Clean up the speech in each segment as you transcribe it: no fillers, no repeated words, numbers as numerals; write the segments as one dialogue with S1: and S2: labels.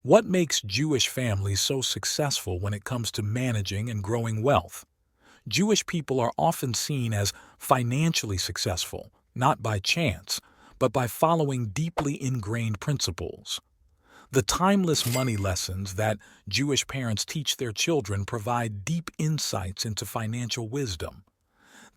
S1: What makes Jewish families so successful when it comes to managing and growing wealth? Jewish people are often seen as financially successful, not by chance, but by following deeply ingrained principles. The timeless money lessons that Jewish parents teach their children provide deep insights into financial wisdom.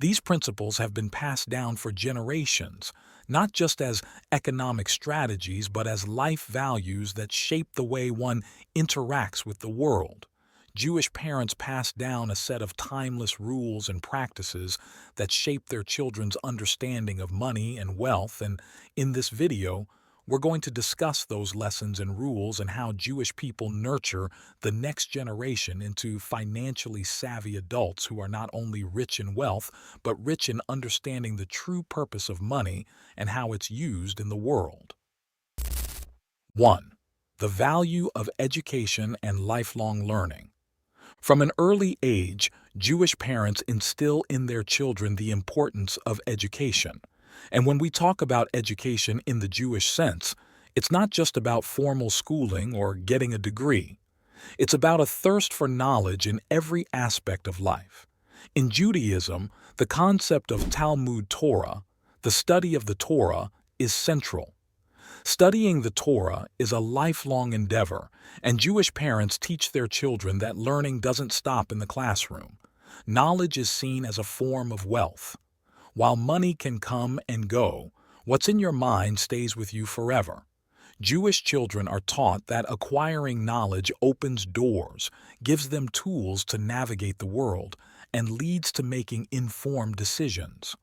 S1: These principles have been passed down for generations, not just as economic strategies, but as life values that shape the way one interacts with the world. Jewish parents pass down a set of timeless rules and practices that shape their children's understanding of money and wealth, and in this video, we're going to discuss those lessons and rules and how Jewish people nurture the next generation into financially savvy adults who are not only rich in wealth, but rich in understanding the true purpose of money and how it's used in the world. 1. The value of education and lifelong learning. From an early age, Jewish parents instill in their children the importance of education. And when we talk about education in the Jewish sense, it's not just about formal schooling or getting a degree. It's about a thirst for knowledge in every aspect of life. In Judaism, the concept of Talmud Torah, the study of the Torah, is central. Studying the Torah is a lifelong endeavor, and Jewish parents teach their children that learning doesn't stop in the classroom. Knowledge is seen as a form of wealth. While money can come and go, what's in your mind stays with you forever. Jewish children are taught that acquiring knowledge opens doors, gives them tools to navigate the world, and leads to making informed decisions.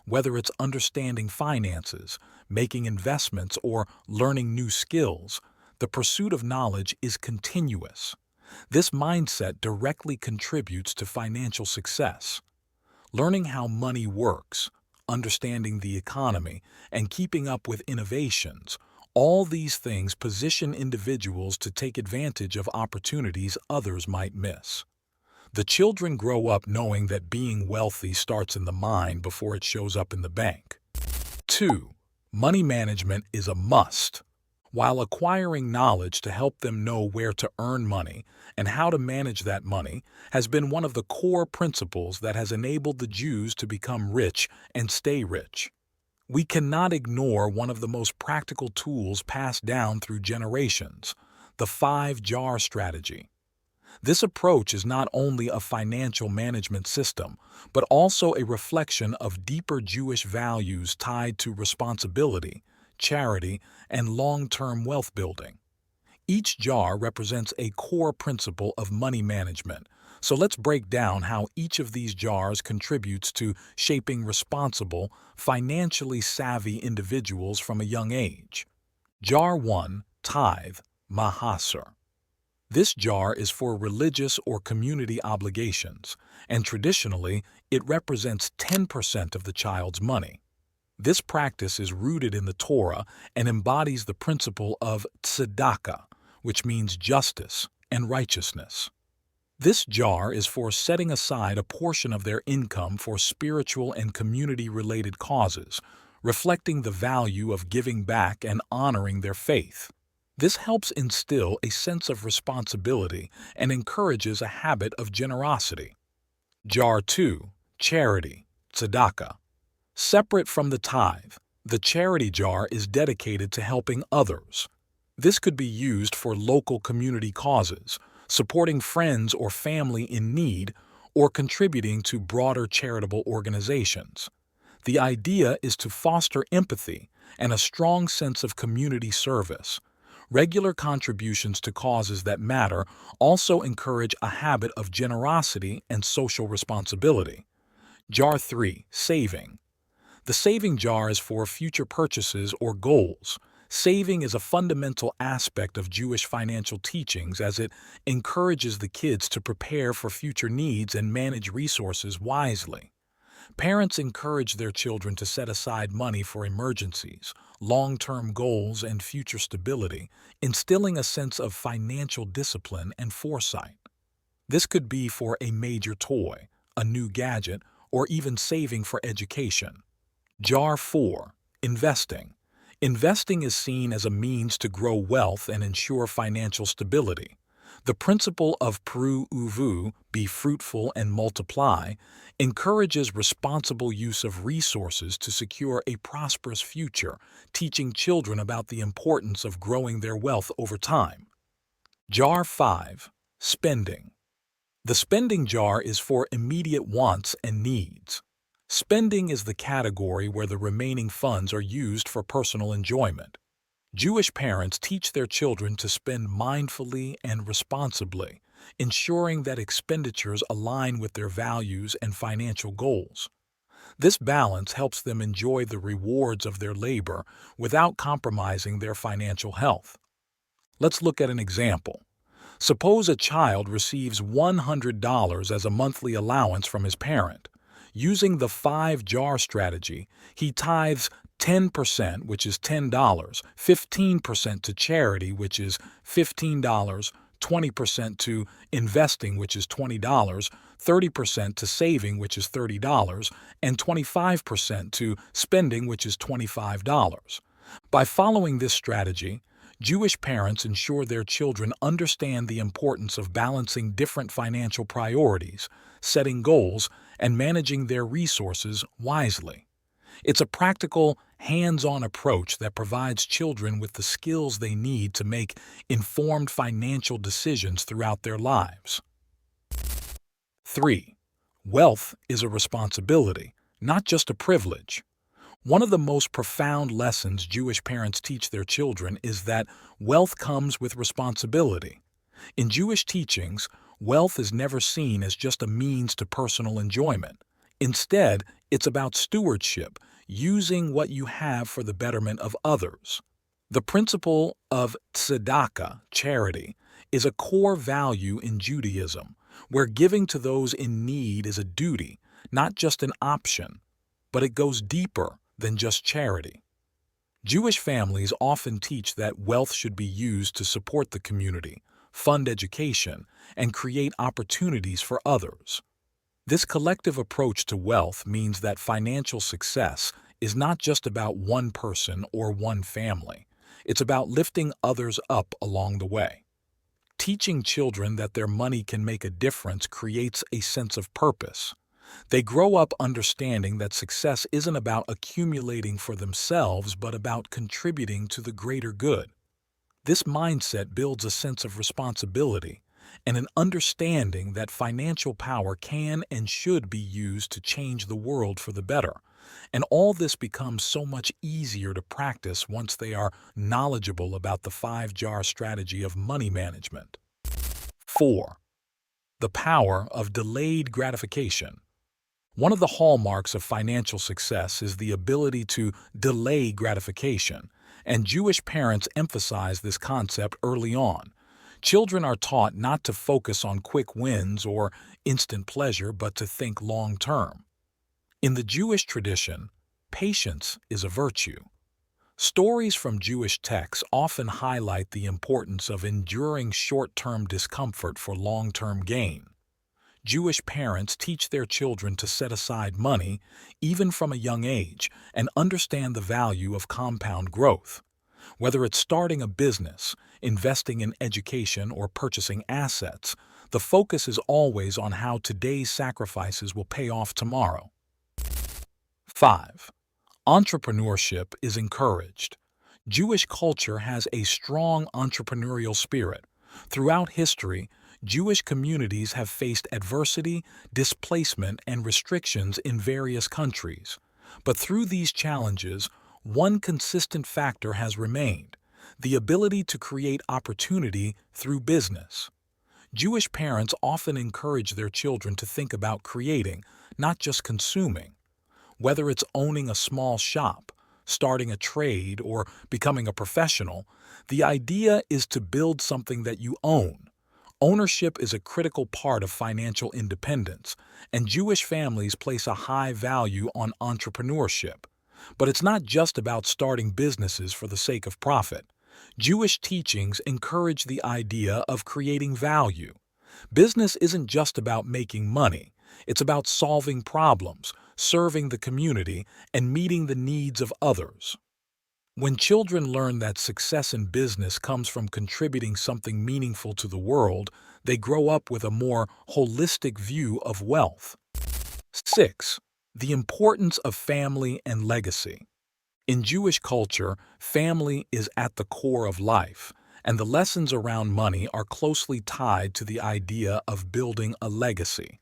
S1: Whether it's understanding finances, making investments, or learning new skills, the pursuit of knowledge is continuous. This mindset directly contributes to financial success. Learning how money works, understanding the economy, and keeping up with innovations, all these things position individuals to take advantage of opportunities others might miss. The children grow up knowing that being wealthy starts in the mind before it shows up in the bank. 2. Money management is a must. While acquiring knowledge to help them know where to earn money and how to manage that money has been one of the core principles that has enabled the Jews to become rich and stay rich. We cannot ignore one of the most practical tools passed down through generations, the 5-jar strategy. This approach is not only a financial management system, but also a reflection of deeper Jewish values tied to responsibility, charity, and long-term wealth building. Each jar represents a core principle of money management, so let's break down how each of these jars contributes to shaping responsible, financially savvy individuals from a young age. Jar 1, Tithe, Mahaser. This jar is for religious or community obligations, and traditionally, it represents 10% of the child's money. This practice is rooted in the Torah and embodies the principle of tzedakah, which means justice and righteousness. This jar is for setting aside a portion of their income for spiritual and community-related causes, reflecting the value of giving back and honoring their faith. This helps instill a sense of responsibility and encourages a habit of generosity. Jar 2, Charity, Tzedakah. Separate from the tithe, the charity jar is dedicated to helping others. This could be used for local community causes, supporting friends or family in need, or contributing to broader charitable organizations. The idea is to foster empathy and a strong sense of community service. Regular contributions to causes that matter also encourage a habit of generosity and social responsibility. Jar 3, Saving. The saving jar is for future purchases or goals. Saving is a fundamental aspect of Jewish financial teachings as it encourages the kids to prepare for future needs and manage resources wisely. Parents encourage their children to set aside money for emergencies, long-term goals, and future stability, instilling a sense of financial discipline and foresight. This could be for a major toy, a new gadget, or even saving for education. Jar 4, Investing. Investing is seen as a means to grow wealth and ensure financial stability. The principle of pru uvu, be fruitful and multiply, encourages responsible use of resources to secure a prosperous future, teaching children about the importance of growing their wealth over time. Jar 5. Spending. The spending jar is for immediate wants and needs. Spending is the category where the remaining funds are used for personal enjoyment. Jewish parents teach their children to spend mindfully and responsibly, ensuring that expenditures align with their values and financial goals. This balance helps them enjoy the rewards of their labor without compromising their financial health. Let's look at an example. Suppose a child receives $100 as a monthly allowance from his parent. Using the 5-jar strategy, he tithes 10%, which is $10, 15% to charity, which is $15, 20% to investing, which is $20, 30% to saving, which is $30, and 25% to spending, which is $25. By following this strategy, Jewish parents ensure their children understand the importance of balancing different financial priorities, setting goals, and managing their resources wisely. It's a practical, hands-on approach that provides children with the skills they need to make informed financial decisions throughout their lives. 3. Wealth is a responsibility, not just a privilege. One of the most profound lessons Jewish parents teach their children is that wealth comes with responsibility. In Jewish teachings, wealth is never seen as just a means to personal enjoyment. Instead, it's about stewardship, using what you have for the betterment of others. The principle of tzedakah, charity, is a core value in Judaism, where giving to those in need is a duty, not just an option, but it goes deeper than just charity. Jewish families often teach that wealth should be used to support the community, fund education, and create opportunities for others. This collective approach to wealth means that financial success is not just about one person or one family. It's about lifting others up along the way. Teaching children that their money can make a difference creates a sense of purpose. They grow up understanding that success isn't about accumulating for themselves, but about contributing to the greater good. This mindset builds a sense of responsibility and an understanding that financial power can and should be used to change the world for the better. And all this becomes so much easier to practice once they are knowledgeable about the 5-jar strategy of money management. 4. The power of delayed gratification. One of the hallmarks of financial success is the ability to delay gratification, and Jewish parents emphasize this concept early on. Children are taught not to focus on quick wins or instant pleasure, but to think long-term. In the Jewish tradition, patience is a virtue. Stories from Jewish texts often highlight the importance of enduring short-term discomfort for long-term gain. Jewish parents teach their children to set aside money, even from a young age, and understand the value of compound growth. Whether it's starting a business, investing in education, or purchasing assets, the focus is always on how today's sacrifices will pay off tomorrow. 5. Entrepreneurship is encouraged. Jewish culture has a strong entrepreneurial spirit. Throughout history, Jewish communities have faced adversity, displacement, and restrictions in various countries. But through these challenges, one consistent factor has remained: the ability to create opportunity through business. Jewish parents often encourage their children to think about creating, not just consuming. Whether it's owning a small shop, starting a trade, or becoming a professional, the idea is to build something that you own. Ownership is a critical part of financial independence, and Jewish families place a high value on entrepreneurship. But it's not just about starting businesses for the sake of profit. Jewish teachings encourage the idea of creating value. Business isn't just about making money. It's about solving problems, serving the community, and meeting the needs of others. When children learn that success in business comes from contributing something meaningful to the world, they grow up with a more holistic view of wealth. 6. The importance of family and legacy. In Jewish culture, family is at the core of life, and the lessons around money are closely tied to the idea of building a legacy.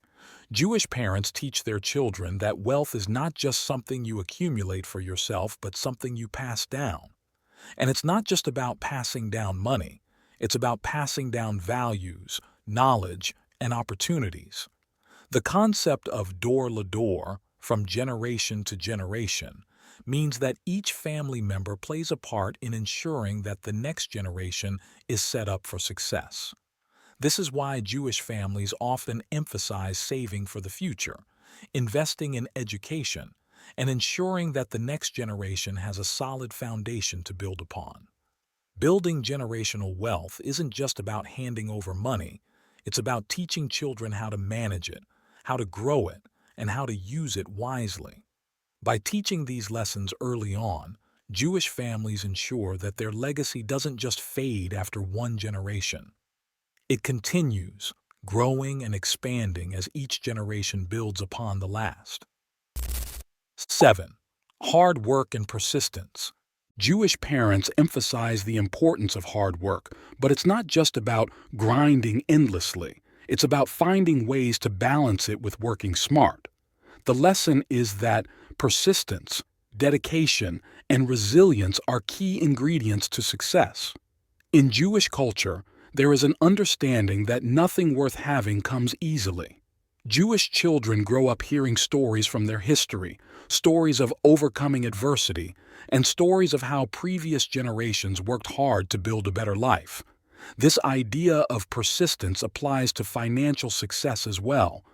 S1: Jewish parents teach their children that wealth is not just something you accumulate for yourself, but something you pass down. And it's not just about passing down money, it's about passing down values, knowledge, and opportunities. The concept of door, from generation to generation, means that each family member plays a part in ensuring that the next generation is set up for success. This is why Jewish families often emphasize saving for the future, investing in education, and ensuring that the next generation has a solid foundation to build upon. Building generational wealth isn't just about handing over money, it's about teaching children how to manage it, how to grow it, and how to use it wisely. By teaching these lessons early on, Jewish families ensure that their legacy doesn't just fade after one generation. It continues, growing and expanding as each generation builds upon the last. 7. Hard work and persistence. Jewish parents emphasize the importance of hard work, but it's not just about grinding endlessly. It's about finding ways to balance it with working smart. The lesson is that persistence, dedication, and resilience are key ingredients to success. In Jewish culture, there is an understanding that nothing worth having comes easily. Jewish children grow up hearing stories from their history, stories of overcoming adversity, and stories of how previous generations worked hard to build a better life. This idea of persistence applies to financial success as well.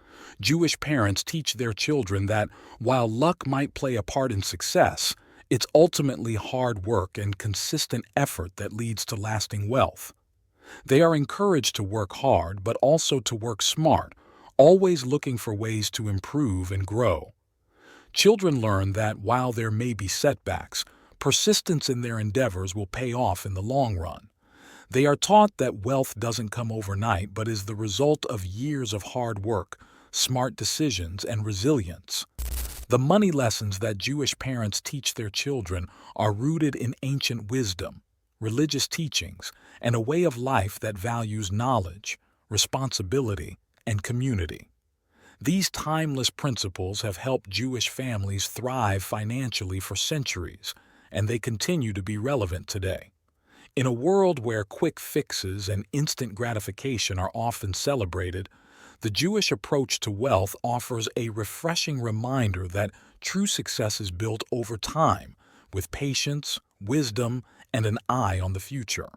S1: Jewish parents teach their children that while luck might play a part in success, it's ultimately hard work and consistent effort that leads to lasting wealth. They are encouraged to work hard, but also to work smart, always looking for ways to improve and grow. Children learn that while there may be setbacks, persistence in their endeavors will pay off in the long run. They are taught that wealth doesn't come overnight, but is the result of years of hard work, smart decisions, and resilience. The money lessons that Jewish parents teach their children are rooted in ancient wisdom, religious teachings, and a way of life that values knowledge, responsibility, and community. These timeless principles have helped Jewish families thrive financially for centuries, and they continue to be relevant today. In a world where quick fixes and instant gratification are often celebrated, the Jewish approach to wealth offers a refreshing reminder that true success is built over time, with patience, wisdom, and an eye on the future.